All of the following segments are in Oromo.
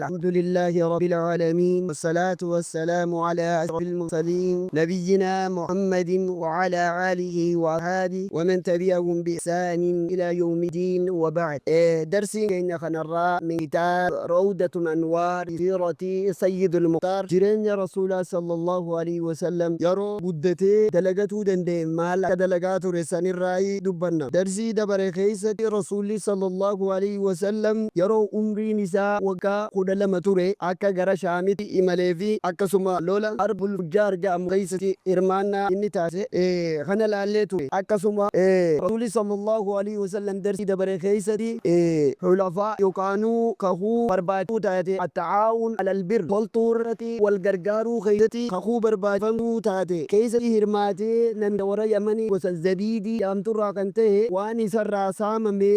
الحمد لله رب العالمين والصلاة والسلام على أشرف المرسلين نبينا محمد وعلى آله وأصحابه ومن تبعهم بإحسان إلى يوم الدين وبعد. درسي إن خنراء من كتاب روضة أنوار سيرة سيد المختار جيرين رسول الله صلى الله عليه وسلم يرو بدتي دلقاتو دندي مال دلقاتو رسان الرأي دبنا درسي دبر خيسة رسول صلى الله عليه وسلم يرو أمري نساء وكا lama ture akka gara shaamitti imalee fi akkasuma lola harbul fujjaar jedhamu keessatti hirmaannaa inni taase kana laallee ture akkasuma rasuuli sallallahu alaihi wasallam darsii dabare keessatti hulafaa yookaanuu kahuu barbaaduu taate attaa'uun alal bir toltuurratti wal gargaaruu keessatti kahuu barbaadamuu taate keessatti hirmaatee namni warra yamanii gosa zabiidii jedhamturraa kan ta'e waan isarraa saamame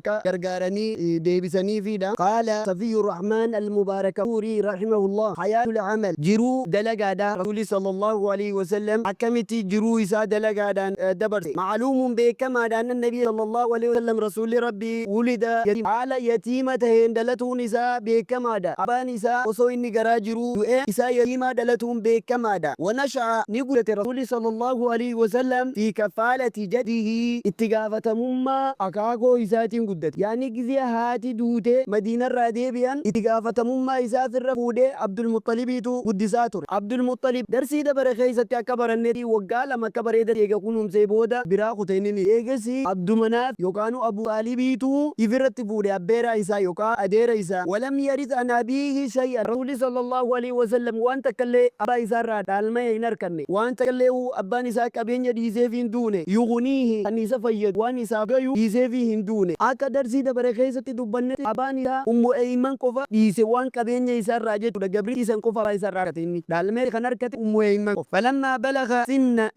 akka gargaaranii deebisaniifidha. qaala safiyyur rahmaan المبارك فوري رحمه الله حياة العمل جرو دلقادا رسول صلى الله عليه وسلم حكمتي جرو إسا دلقادا دبر معلوم بكما أن النبي صلى الله عليه وسلم رسول ربي ولد يتيم على يتيمة دلته نساء بكما دا أبا نساء وصو إني قرا جرو إسا يتيمة دلتهم بكما دا ونشأ نقولة رسول صلى الله عليه وسلم في كفالة جده اتقافة مما أكاكو إساتين قدت يعني كذي هاتي دوتي مدينة راديبيان gaafatamummaa isaa irra fuudhee Abdul Muttalibiitu guddisaa ture. Abdul Muttalib darsii dabare keessatti akka barannetti waggaa lama akka bareeda eega kunuumsee booda biraa kuteenini eegasi Abdumanaaf yookaan Abu Taalibiitu ifirratti fuudhe abbeeraa isaa yookaan adeera isaa. Walam yaris an abiihi shay'an rasuulli sallallahu alaihi wasallam waan takkallee abbaa isaa irraa dhaalma hin harkanne waan takkallee abbaan isaa qabeenya dhiiseef hin duune yughniihi kan isa fayyadu waan isaaf gayu dhiiseef hin duune. Akka darsii dabare keessatti dubbannetti abbaan isaa Ummu Eeyman qofa dhiise waan qabeenya isaa irraa jechuudha gabri dhiisan qofa isaa irraa harkate inni dhaalmee kan harkate Ummu Eeyman qofa.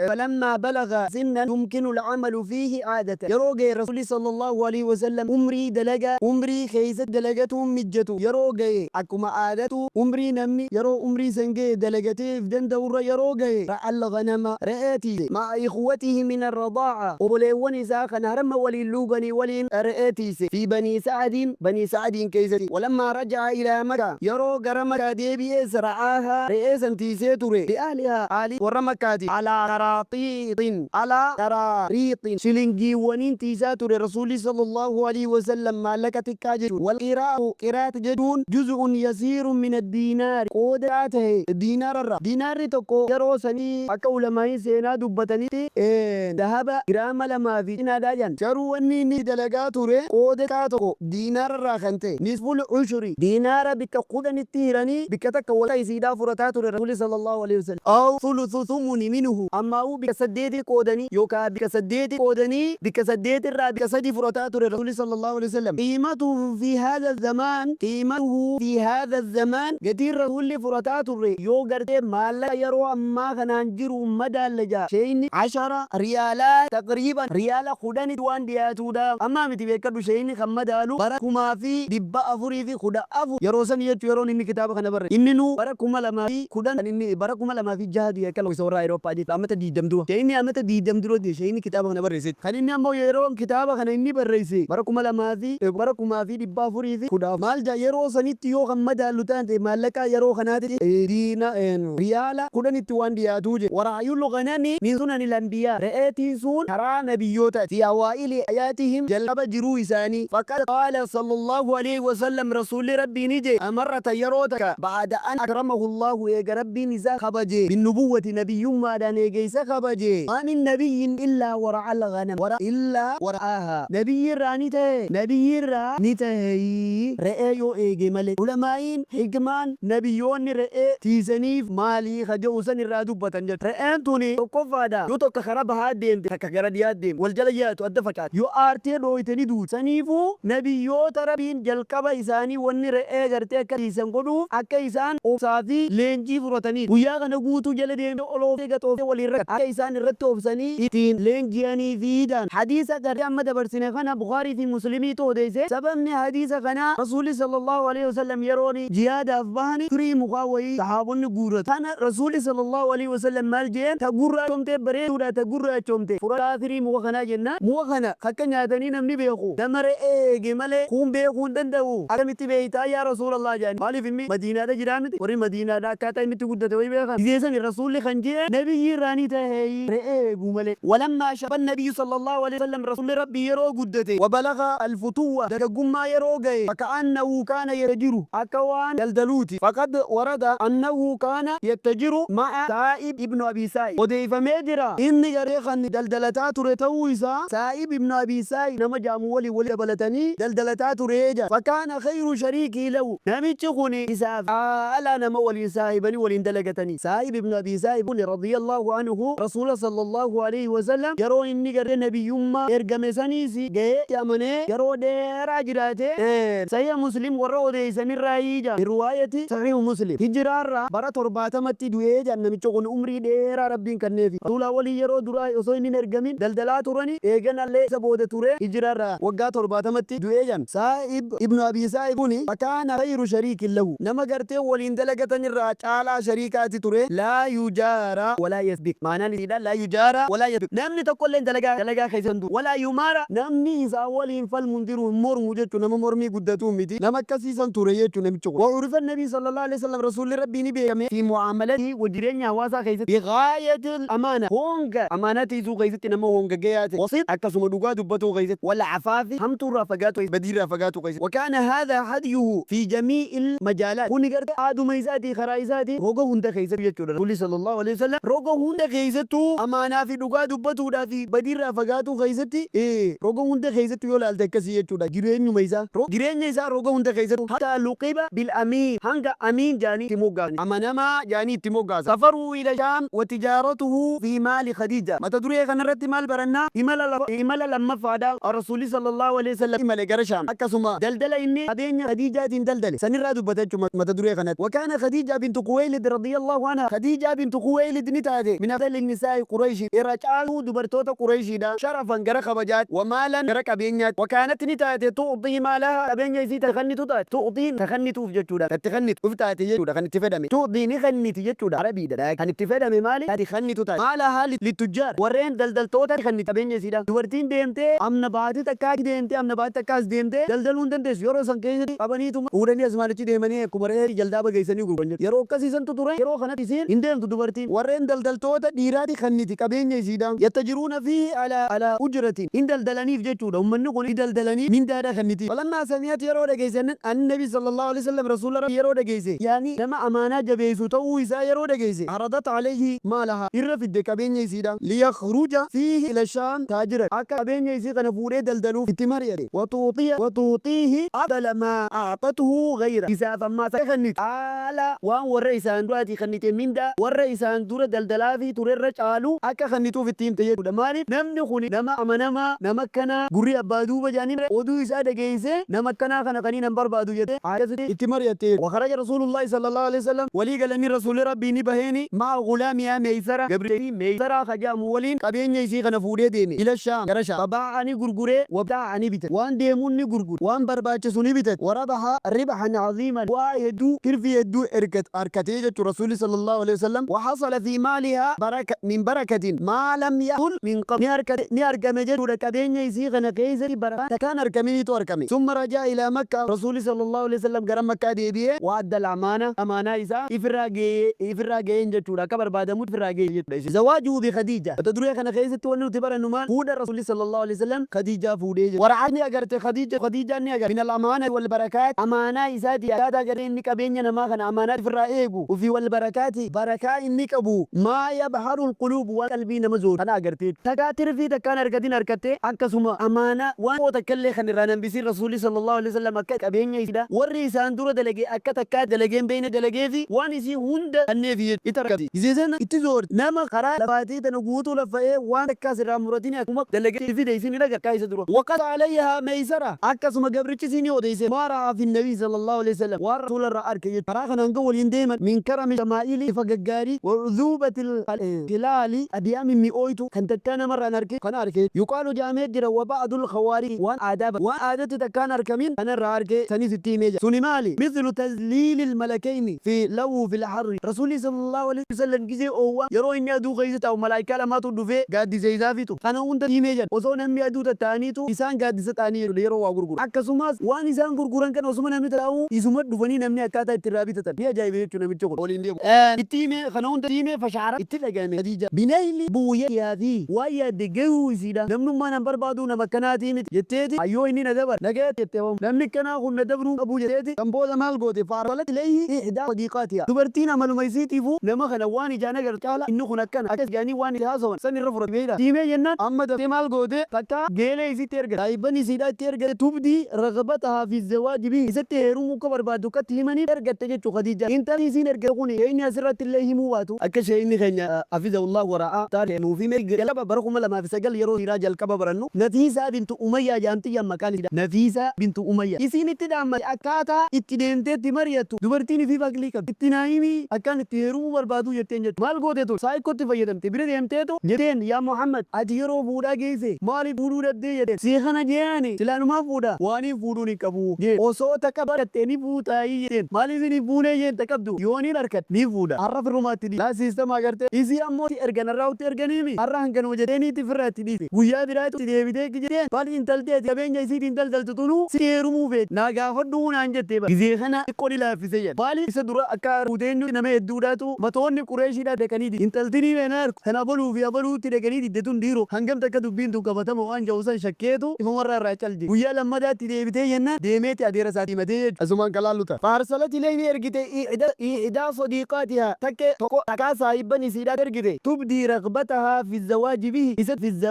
فلما بلغ سنا يمكن العمل فيه عادة يروغي رسول صلى الله عليه وسلم عمري دلقا عمري خيست دلقتهم مجتو يروغي أكما عادتو عمري نمي يرو عمري سنجي دلقتي فدن دور يروغي رعى الغنم رأتي مع إخوته من الرضاعة وبليون ساخا نهرم ولي اللوبني ولي رأتي في بني سعد كيستي ولما رجع إلى مكة يرو غرمك ديبي رعاها رئيسا تيسيتوري لأهلها آلي ورمكاتي على قراريط شلنجي ونين تيساتوري رسول صلى الله عليه وسلم مالكة كاجر والقراءة جدون جزء يسير من الدينار قوداته دينار تكو يرو سني أكا علماء سينا دبتني ذهب جرام لما في ناداجان شرو ونيني دلقاتوري قوداته دينار راخنته نصف العشر دينار بك قدن التيراني بك تكولا يسيدا فرطات الرسول صلى الله عليه وسلم أو ثلث ثمن منه أما هو بك سديد قودني يوكا بك سديد قودني بك سديد الرا بك سدي فرطات الرسول صلى الله عليه وسلم قيمته في هذا الزمان قدير رسول فرطات الري يوغرت مالا يرو أما خنانجر مدى لجا شيني 10 ريالات تقريبا ريالا خداني دوان دياتو دا أما متبكر شيني خمدالو بركما في دبا أفري في خدا أفو يروسن يرون إني كتاب خنا بره إنه بركما لما في خدان إني بركما لما في جهاد يكلو يسورا أوروبا دي أمتى دي دمدو شيني أمتى دي دمدو دي شيني كتاب خنا بره سيد خليني أمو يرون كتاب خنا إني بره سيد بركما لما في دبا أفري في خدا مال جا يروسن يتيو خمدالو تانتي مالكا يرو خنا دينا ريالا خدان يتوان دياتوجي ورأيو لغناني من سنن الأنبياء رأيتي سون ترى نبيوتا في أوائل آياتهم جلب جرو إساني فقد قال صلى الله عليه وسلم رسول ربي نجي أمرت يروتك بعد أن أكرمه الله يا ربي نزا خبجي بالنبوة نبي ما دان يجيس خبجي ما من نبي إلا ورعى الغنم إلا ورعاها نبي رانته رأيو إيجي ملك علماء حكمان نبيون رأي تيسنيف مالي خجوسن الرادو بطنجل رأينتوني وكفادا يوتوك خرابها ديم تكاكراديات ديم والجليات والدفكات يو آرتي رويتني دو سنيفو نبيو تربين جلقبا إساني وني رأي غرتي akka isan godhu akka isaan obsaa fi leenjii fudhatanii guyyaa kana guutuu jala deemee oloof eegatoof walirra akka isaan irratti obsanii ittiin leenji'anii fiidan hadiisa garee amma dabarsine kana Bukhaarii fi Muslimii odeesse sababni hadiisa kana rasuulli sallallahu alaihi wasallam yerooni jihaadaaf bahani firii mukaa wayii sahaabonni guurratu kana rasuulli sallallahu alaihi wasallam maal jeen ta gurraachomte bareeduudha ta gurraachomte furataa firii muka kanaa jenna muka kana akka nyaatanii namni beeku nama re'ee eege malee kun beekuu hin danda'u akkamitti beeytaa يا رسول الله جاني مالي في مدينة جرامتي وري مدينة كاتا إني تقول توي بيخا إذا الرسول خنجي نبي راني تهي رئي بوملي ولما شاف النبي صلى الله عليه وسلم رسول ربي يرو قدته وبلغ الفتوة دقم ما يرو جاي فكأنه كان يتجر أكوان دلدلوتي فقد ورد أنه كان يتجر مع سائب ابن أبي سائب وديف ميدرا إني جريخن دلدلتات رتويسا سائب ابن أبي سائب نما جامو ولي بلتني دلدلتات ريجا فكان خير شريكي له نمي تخوني إساف ألا نما ولي سائبني ولي دلقتني سائب ابن أبي سائب رضي الله عنه رسول صلى الله عليه وسلم يرو إني جري نبي يما إرقم سنيسي جي يامني يرو دير جراته سيا مسلم ورو دي سنير رايجا رواية صحيح مسلم هجرار برا ترباتمتي دويجا نمي تخون عمري دير ربين كنفي رسول ولي يرو دراي وصوين إرقمين دلدلات راني إيجان اللي سبودة توري هجرار وقا ترباتمتي دويجا سائب ابن أبي سائبوني فكان غير شريك له نما قرته ولين دلقتني الراج على شريكات توري لا يجارى ولا يسبق معناه لا يجارى ولا يسبق نمني تقول لين دلقا خيسندو ولا يمارى نمني إذا ولين فالمنذر مور مجد نما مرمي قدتو ميتي نما كسيسن توري يجو نمشو وعرف النبي صلى الله عليه وسلم رسول ربي نبي في معاملته وجرين يواسا خيست بغاية الأمانة هونغا أمانتي زو خيست نما هونغا جيات وسيط أكسو مدوغا دبتو خيست ولا عفافي هم تورا فقاتو بدير فقاتو خيست وكان هذا هديه في جميع المجالات هوني قرد آدو ميزاتي خرايزاتي روغو هند خيست يجو رسول صلى الله عليه وسلم روغو هند خيستو أمانة في دوغا دبتو دا في بدير فقاتو خيستي روغو هند خيستو يولا التكسي يجو دا جرين ميزا جرين ميزا روغو هند خيستو حتى لقب بالأمين هنگا أمين جاني تموغا أمانا ما جاني تموغا سفروا إلى شام وتجارته في مال خديجة ما تدري خنرت مال برنا إمالا لما فادا الرسول صلى الله عليه وسلم إمالا قرشام أكسما دلدل إني هدين خديجة دلدل سنرادو بتجو ما تدري خنت وكان خديجة بنت خويلد رضي الله عنها خديجة بنت خويلد نتاته من أفضل النساء قريش إرجعوا دبرتوتا قريش دا شرفا قرق بجات ومالا قرق بينيات وكانت نتاته تعطي مالها بين يزيد تغني تعطي تغني توف جتودا تغني وفتاتي جتودا خنت تفدمي تعطي نغني تجتودا عربي دا خنت تفدمي مالي تاتي خني توتا مالها للتجار ورين دلدل توتا خني بين يزيد دبرتين ديمتي أمنا بعد تكاك ديمتي أمنا بعد تكاس ديمتي دلدل وندن تس يورو سانكيسي أبني توم ورني أزمانتي ديمني كبرى جلدا بجيسني غربان يرو كسيسن تطوري يرو خنت يسين إندم دبرتين ورين دلدل توتا ديراتي خني تكابين يزيد يتجرون فيه على أجرة إن دلدلني في جتودا ومن كوني دلدلني من دارا خنيتي فلما سمعت يرو دجيسن النبي صلى الله عليه وسلم رسول الله يرو دجيسي يعني لما أمانة جبيسو تو إذا يرو دجيسي عرضت عليه مالها إرف الدكابين يزيد ليخرج فيه إلى الشام تاجرا أكابين يزيد نفوري دلدلو في تمريري وتعطيه أفضل ما أعطته غيره إذا فما سخنت على وان ورئيسان دواتي خنيتي من دا ورئيسان دور دلدلا في تورر قالوا أكا خنيتو في التيم تيجي دماني نمني خوني نما أمانما نمكنا غري أبادو بجاني ودو إسا دجيسي نمكنا خنقني نمبر بادو يتي عايزتي اتمريتي وخرج رسول الله صلى الله عليه وسلم ولي قال لي رسول ربي نبهيني مع غلام يا ميسرة قبرتي ميسرة خجا مولين قبين يسي خنفوري ديمي إلى الشام كرشا فباعني غرغوري وبتاعني بيت وان ديموني غرغور وان برباچسوني بيت وربح ربحا عظيما ويدو كرفي يدو أركتي رسول صلى الله عليه وسلم وحصل في مالها بركة من بركة ما لم يحصل من قبل نياركم جدو قبين يسي خنقيزي بركة كان أركمي تو أركمي ثم رجع إلى مكة رسول صلى الله عليه وسلم قرم مكة ديبيه وعد الأمانة أمانة إسا إفراغي جدو كبر بعد موت فراغي زواجه بخديجة تدري خنقيزي تونو تبر النمان فود الرسول صلى الله عليه وسلم خديجة فودي ورعني أجرت خديجة ني أجر من الأمانة والبركات أمانة إساتي أكاد أجر إنك بيننا ما خن أمانة في الرائق وفي والبركات بركة إنك أبو ما يبحر القلوب والقلبين مزور أنا أجرت تكاتر في تكان أركتين أركتة أكسما أمانة وان تكلي خن رانم بيسير رسول صلى الله عليه وسلم أكاد أبيني إسدا ورئيسان دور دلقي أكاد دلقين بين دلقي في وان إسي هند النفي إتركتي إذا إتزور نما خرا لفاتي تنقوتو لفاي وان تكاس رامرتين أكما دلقي في ديسين لك كايس درو وقد عليها ميسرة أكسما قبرتش سيني وديسي ما رأى في النبي صلى الله عليه وسلم ورسول الرأرك يتراخنا نقول ينديما من كرم شمائلي فققاري وعذوبة الخلال أديام مئويتو كانت تانا مرة نركي خناركي يقال جامد جرى وبعض الخواري وان عادة تكان أركمين أنا الرأرك سني ستي ميجا سنمالي مثل تزليل الملكين في لو في الحر رسول صلى الله عليه وسلم كيزي أوه يرو إني أدو غيزة أو ملايكا لما تدفع قاد دي زيزافيتو خانا هونتا دي ميجا وصونا مي أدو تتانيتو إسان قاد دي ستاني يرو وغرغر أكسوماس وان إسان غرغران كان osuma namni taa'u isuma dhufanii namni akkaataa itti irraa bitatan ni ajaa'iba jechuudha namicha kun waliin deemu. Itti hime kana hunda itti hime fashaara itti dhagahame Khadija binayli buuyyaa fi waa yaadde gahuu isiidha namnummaa nan barbaadu nama akkanaatii miti jetteeti ayyoo inni na dabar nagaatti jettee namni akkanaa kun na dabruu qabu jetteeti kan booda maal goote faarsalat ilayhi ihdaa sadiiqaatiha dubartiin amaluma isiitiifu nama kana waan ijaan agar caala inni kun akkana akkas jaanii waan itti haasawan san irra fudhate beeyda diimee jennaan amma daftee maal goote takka geelee isitti ergate daa'ibban isiidha itti ergate tubdii ragabatahaa fi zawaaji bihi isatti heerumuu akka barbaaddu akkatti himanii ergatte jechuu Khadija intalli isiin ergate kun inni asirratti illee himuu baatu akka sheeyni keenya hafizahullah wara'aa taate nuufi mee jalqaba bara 2009 yeroo hiraa jalqaba barannu Nafiisaa bintu Umayyaa jaamtiyyan maqaan isiidha Nafiisaa bintu Umayyaa isiin itti dhaammate akkaataa itti deemteetti mari'attu dubartiin fi faqlii qabdi itti naayimi akkaan itti heerumuu barbaadu jetteen jettu maal goote tun saayikootti fayyadamte bira deemteetu jetteen yaa Muhammad ati yeroo fuudhaa geesse maaliif fuudhuu dhabdee jedheen si kana jeani silaanumaa fuudha waaniin fuudhuun hin qabu jee osoo takka barattee ni fuutaayii jetteen maaliif ni fuunee jeen takkabdu yooniin harkat ni fuudha har'a firrumaatti laa siistama agarte isii ammoo erganarraa utti erganiimi har'a hanganuma jedheeniitti firraatti dhiise guyyaa biraatti deebitee jetteen bali intalteeti qabeenya isiitiin daldaltu tunuu si heerumuu feete naa gaafadhuu naan jettee gizee kana xiqqoo ni laaffise jedhe baali isa dura akka fuuteenyu nama hedduudhaatu matoonni qureeshiidha dhaqanii intaltinii beenaa arku kan abaluu fi abaluutti dhaqanii diddetuun dhiiroo hangam takka dubbiin tun qabatama waan jawusan shakkeetu ifumarraa irraa calje guyyaa lammadaatti deebitee jennaan deemeeti adeera isaati himatee jechuudha asumaan kalaalluta faarsalat ilayhi ergite idaa sadiiqaatihaa takke tokko takaa saahibban isiidha ergite tubdii ragbatahaa fi zawaaji bihi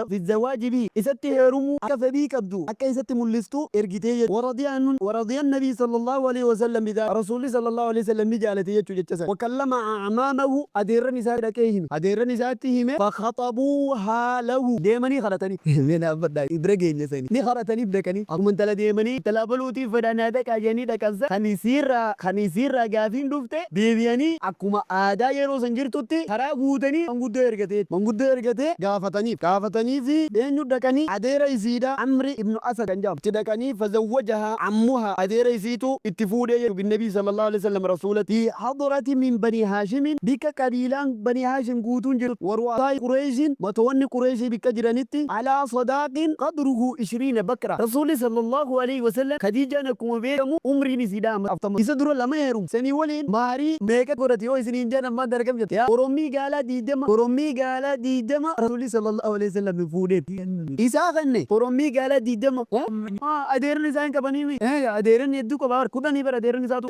fi zawaaji bihi isatti heerumuu akka fedhii qabdu akka isatti mul'istu ergitee jechuudha waradiya nabii sallallahu alaihi wasallam bidaa rasuulli sallallahu alaihi wasallam ni jaalate jechuu jecha san wakallama acmaamahu adeerran isaa dhaqee hime adeerran isaatti hime fakhaxabuuhaa lahu deemanii kadhatanii mena abbadhaa bira geenye sani ni kadhataniif dhaqanii akkuma intala deemanii intala baluutiif fedhanaa dhaqaa jennii dhaqansa kan isiirraa gaafiin dhufte deebi'anii akkuma aadaa yeroo san jirtutti karaa guutanii manguddoo ergatee gaafatanii fi eenyu dhaqanii adeera isiidha amri ibnu asad kan jedhamu itti dhaqanii fazawwajahaa ammuhaa adeera isiitu itti fuudhee jedhu binnabii sallallahu alaihi wasallam rasuulati hadrati min bani haashimin bika qabiilaan bani haashim guutuun jiru warwaasaa'i qureeshin matoonni qureeshii bikka jiranitti alaa sadaaqin qadruhu 20 bakra rasuulli sallallahu alaihi wasallam Khadiijaan akkuma beekamu umriin isiidha aftama isa dura lama heerum sanii waliin maarii meeqa godhate yoo isiniin jedhan amma dargam jette orommii gaalaa diidama rasuulli sallallahu alaihi wasallam fuudhee isaa kanne orommii gaalaa diidama adeeran isaa hin qabanii adeeran hedduu qaba kudhanii bara adeeran isaatu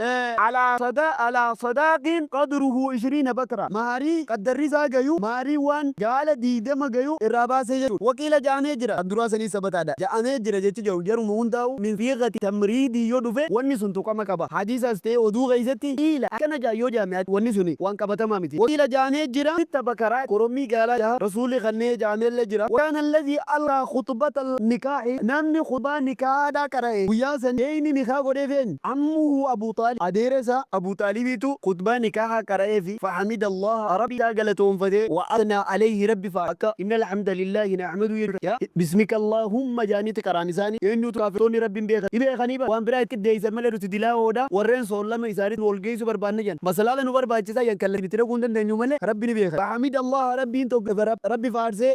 alaa sadaaqin qadruhu 20 bakra maarii qaddarri isaa gayu maarii waan gaala diidama gayu irraa baasee jedhu waqiila ja'amee jira duraa sanii sabataadha ja'amee jira jechi jedhu jaruma hundaa'u min fiiqati tamriidii yoo dhufe wanni sun tuqama qaba hadiisas ta'e oduu keessatti ila akkana yoo jaame wanni suni waan qabatamaa miti waqiila ja'amee jira sitta bakaraa korommii gaalaa rasuulli kannee ja'ameellee jira waan alladhi allah khutbata nikaahi namni khutbaa nikaadhaa qara'e guyyaa san inni nikaa godhee feenya ammuhu abu taalib adeeresa abu taalibiitu khutbaa nikaaha qara'ee fi fahamida allah rabbi isaa galatoonfatee wa adnaa alayhi rabbi faakka inna alhamdulillahi na'amadu ya bismika allahumma jaaniti qaraan isaanii eenyutu kaafirtoonni rabbiin beekanii waan biraa itti deeysan malee nuti dilaawoodha warreen soollama isaaniitti wal geessu barbaanne jan masalaala nu barbaachisaa yan kallattii itti dhaquu hin dandeenyu malee rabbi ni beeka fahamida allah rabbiin tokko rabbi faarsee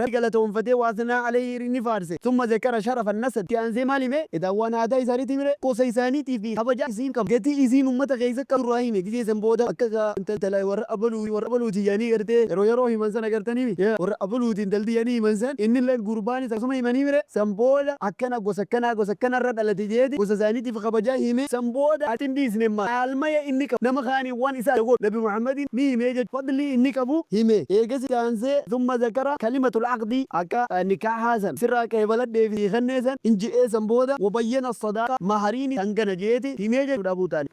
rabbi galatoonfatee waasnaa alayhi ni faarse summa zakara sharafa nasab tiyaanse maalime idaawwan aadaa isaaniiti mire gosa isaaniitii fi kabaja isiin qabu gatii isiin ummata keessa qabu duraa hime giseesan booda akka intala warra abaluuti yaanii gartee yeroo himan san agartanii warra abaluuti intalti yaanii himan san inni illee gurbaan isa akkasuma himanii mire san booda akkana gosa akkana irra dhalate jeeti gosa isaaniitiif kabajaa hime san booda ati hin dhiisne maalmaya inni qabu nama kaanii waan isaa dhagoon nabi muhammadin ni hime jechu fadli inni qabu hime eegasi tiyaanse summa zakara kalimatul aqdi akka nikaahaa san sirraa qeebaladhee fi kennee san inji'ee san booda wabayyana sadaqa mahariini hangana jeeti himee jechuudha Abu Taalib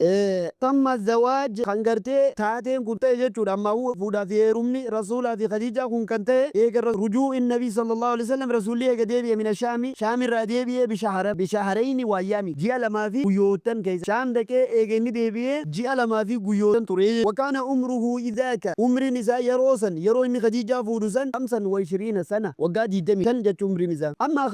tamma zawaaj kan gartee taateen kun ta'e jechuudha amma fuudhaa fi heerumni rasuulaa fi Khadiijaa kun kan ta'e eega rujuu'in nabii sallallahu alaihi wasallam rasuulli eega deebi'e mina shaamirraa deebi'e bishaharayni waayyaami ji'a lamaa fi guyyootan keessa shaam dhaqee eega inni deebi'e ji'a lamaa fi guyyootan ture wakaana umruhu idaaka umriin isaa yeroo san yeroo inni Khadiijaa fuudhu san 25 sana waggaa 20 jechuun umriin isaa amma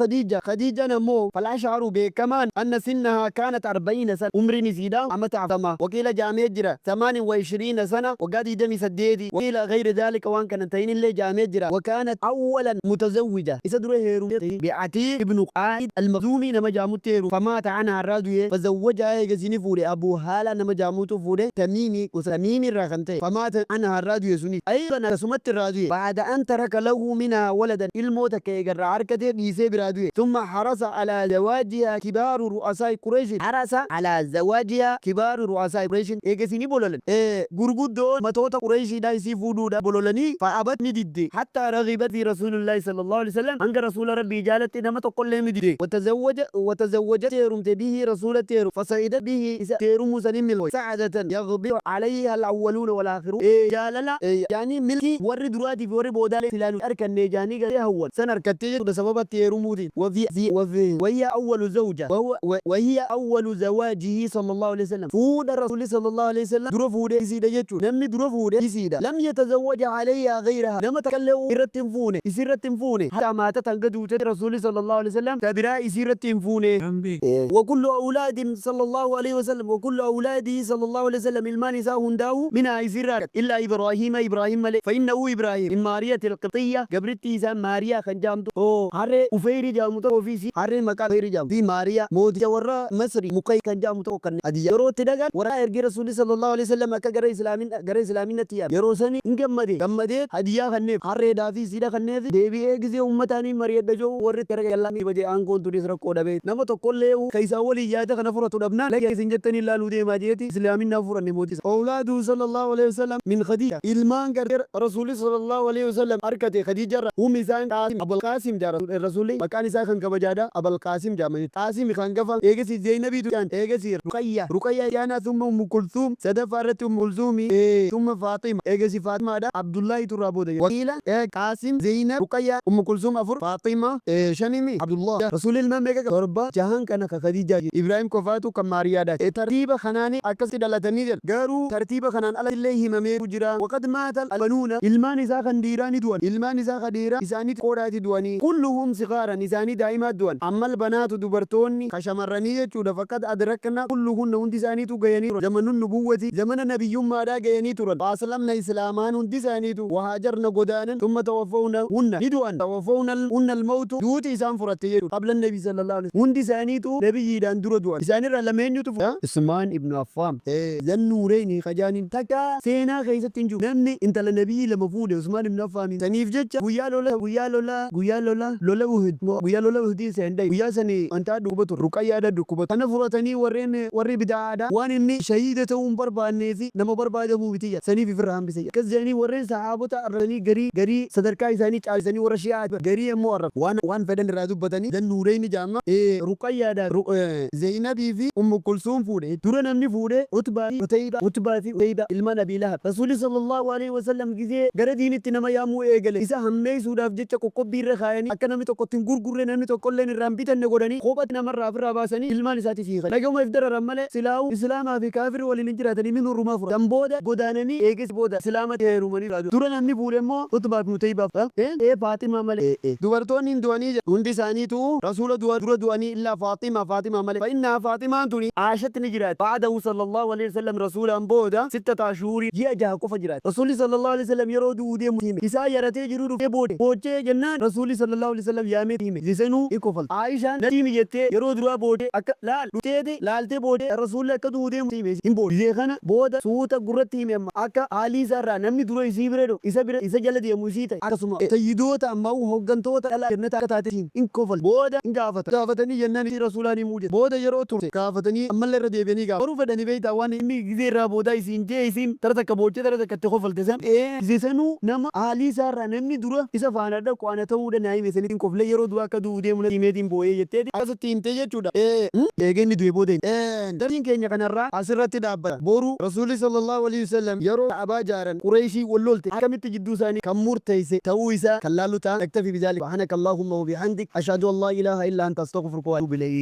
Khadiijaan ammoo falaashaaru beekamaan anna sinnahaa kaanat 40 sana umriin isiidha amata 40 wakiila jaamee jira 28 sana waggaa 28 wakiila غير ذلك وان كان تين اللي جامع جرا وكانت اولا متزوجه اذا دره هيرو بعتيق ابن قائد المظلومي نما جامو تيرو فمات عنها الراد du'e fazawwajaha eegasini fuudhe Abu Haala nama jaamuutu fuudhe Tamiimi irraa kan ta'e famaata anhaa irraa du'e suni ayban akkasumatti irraa du'e baada an taraka lahu minhaa waladan ilmoo takka eegarraa harkatee dhiisee biraa du'e thumma harasa alaa zawaajiha kibaaru ru'asaa'i Qureeshin harasa alaa zawaajiha kibaaru ru'asaa'i Qureeshin eegasini bololan gurguddoon matoota Qureeshiidhaa isii fuudhuudha bololanii fa'abat ni didde hattaa ragibat fi rasuulillahi sallallahu alaihi wasallam hanga rasuula rabbii jaalatti nama tokkollee ni didde watazawwajat teerumte bihi rasuula teeru fasa'idat bihi isa teerumuu sanin milkoy sa'adatan yaghbiru alayha al-awwaluuna wal-aakhiruun jaalala yaani milkii warri duraatiif warri boodaalee silaa nuti arkanne jaanii garee hawwan san harkattee jechuudha sababa teerumuutiin وهي أول زوجة وهي أول زواجه صلى الله عليه وسلم فود الرسول صلى الله عليه وسلم درفود يسيد يجو نمني درفود يسيد لم يتزوج عليها غيرها لما تكلوا يرتم فونه حتى ماتت القدوة الرسول صلى الله عليه وسلم تبرا يرتم فونه وكل أولاد صلى الله عليه وسلم وكل أولاده صلى الله عليه وسلم المان هنداو منها يسيرات إلا إبراهيم ملك فإنه إبراهيم من ماريا القبطية قبرتي إسان ماريا خنجامتو هاري أفيري جامتو في هاري مكان أفيري جام في ماريا موت جورا مصري مكي كان جامتو كان أدي يرو تدقال ورا إرجي رسول صلى الله عليه وسلم أكا غير إسلامين نتيا يرو سني إنكمدي هديا خنيف هاري دافي سيدا خنيف ديبي إكزي أمتاني مريد دجو ورد ترك يلا مي بجي آنكون توديس ركو دبي نما تقول كيسا ولي جاتا خنفرة تدبنا لكي سنجتني لالو دي ماجيتي إسلامين نافورا نموتي أولاده صلى الله عليه وسلم من خديجة إلمان كرر رسول صلى الله عليه وسلم أركته خديجة هم إسان قاسم أبو القاسم جا الرسول مكان إسان خان كبجادا أبو القاسم جا من قاسم خان كفا إيجسي زينبي تجان إيجسي رقية جانا ثم أم كلثوم سدفارت أم كلثوم ثم فاطمة إيجسي فاطمة دا عبد الله ترابو دا وكيلا قاسم زينب رقية أم كلثوم أفر فاطمة شنمي عبد الله رسول المملكة تربا جهان كان خديجة إبراهيم كفاتو كماريا دا ترتيب خناني أكسي دلتني جر قالوا ترتيب خنان على الله ممير جرا وقد مات البنون ilmaan isaa kan dhiiraa ni du'an ilmaan isaa kan dhiiraa isaanii qoodhaati du'anii kulluhum sigaaran isaanii daa'imaat du'an ammal banaatu dubartoonni ka shamarranii jechuudha fakkad adrakna kulluhunna hundi isaaniitu gayanii turan zamanun nubuwwati zamana nabiyyummaadhaa gayanii turan faaslamna islaamaan hundi isaaniitu wahaajarna godaanan tumma tawaffawna hunna ni du'an tawaffawna hunna almawtu duuti isaan furatte jechuudha qabla nabi sallallahu alaihi hundi isaaniitu nabiyyiidhaan dura du'an isaanirra lameenyutu Usmaan ibnu Affaan zannuureyni khajaanin takka seenaa keessatti hin jiru namni intala nabii lama fuudhe Usmaan ibn Affaan saniif jecha guyyaa lola Uhud seenday guyyaa sani antaa dhukubatu ruqayyaadha dhukubatu kana furatanii warri bidaadha waan inni shahiida ta'uun barbaannee fi nama barbaadamuu bitiyya saniif ifirra hambise akkas jedhanii warreen sahaabota arrabanii garii sadarkaa isaanii caalisanii warra shi'aati garii immoo arrab waan fedhan irraa dubbatanii zannuureyni jaamma ruqayyaadha Zeynabii fi Ummu Kulsuum fuudhe dura namni fuudhe Utbaa fi Utayba ilma Nabii Lahab Rasuulli sallallahu alaihi wasallam gizee gara diinitti nama yaamuu eegale isa hammeessuudhaaf jecha qoqqobbii irra kaayanii akka namni tokko ittiin gurgurre namni tokkollee irraan bitanne godhanii kophatti namarraa ofirraa baasanii ilmaan isaatti fiigan dhaga'uma if dararan malee silaawu islaamaa fi kaafirri waliin hin jiraatanii min hurrumaa fura dan booda godaananii eegis booda islaamatti heerumanii dura namni fuudhe immoo Utbaa fi Utaybaaf Faaximaa malee dubartoonni hin du'anii hundi isaaniitu rasuula dura du'anii illaa Faaximaa malee fa'innaa Faaximaan tuni aashatti ni jiraati ba'adahu sallallahu alaihi wasallam rasuulaan booda 6 shuurii ji'a 6 qofa jiraati rasuulli sallallahu alaihi wasallam yeroo du'uu deemu hime isaa yaratee jiru dhufee boochee jennaan rasuulli sallallahu alaihi wasallam yaamee hime zisenuu ikofal Aishaan natiimi jettee yeroo duraa boodee akka dhufteeti laaltee boodee rasuulli akka du'uu deemu hime hin boode zee kana booda suuta gurratti hime amma akka haalii isaarraa namni dura isii bira do isa jala deemu isii ta'e akkasuma tayyidoota ammaa hoggantoota dhala jannata akka taate hin kofal booda hin gaafatanii jennaan rasuulaan himuu jedhe booda yeroo turte gaafatanii ammallee irra deebi'anii gaafa baruu fedhanii beeytaa waan inni gizee irraa boodaa isiin jee isiin tara takka boochee tara takka itti kofalte san gizeesanuu nama haalii isaarraa namni dura isa faana dhaqu ana ta'uu danaa hime sanitiin koflee yeroo du'a akka du'uu deemu himeetiin boo'ee jettee akkasitti himtee jechuudha eegeenni du'e booda darsiin keenya kanarraa asirratti dhaabbata boru rasuulli sallallahu alaihi wasallam yeroo Ka'abaa jaaran Qureeshii wallolte akkamitti jidduu isaanii kan murteesse ta'uu isaa kan laallu ta'a naktafi bizaalik subhanaka allahumma wa bihamdik ashhadu an la ilaha illa anta astaghfiruka wa atubu ilayk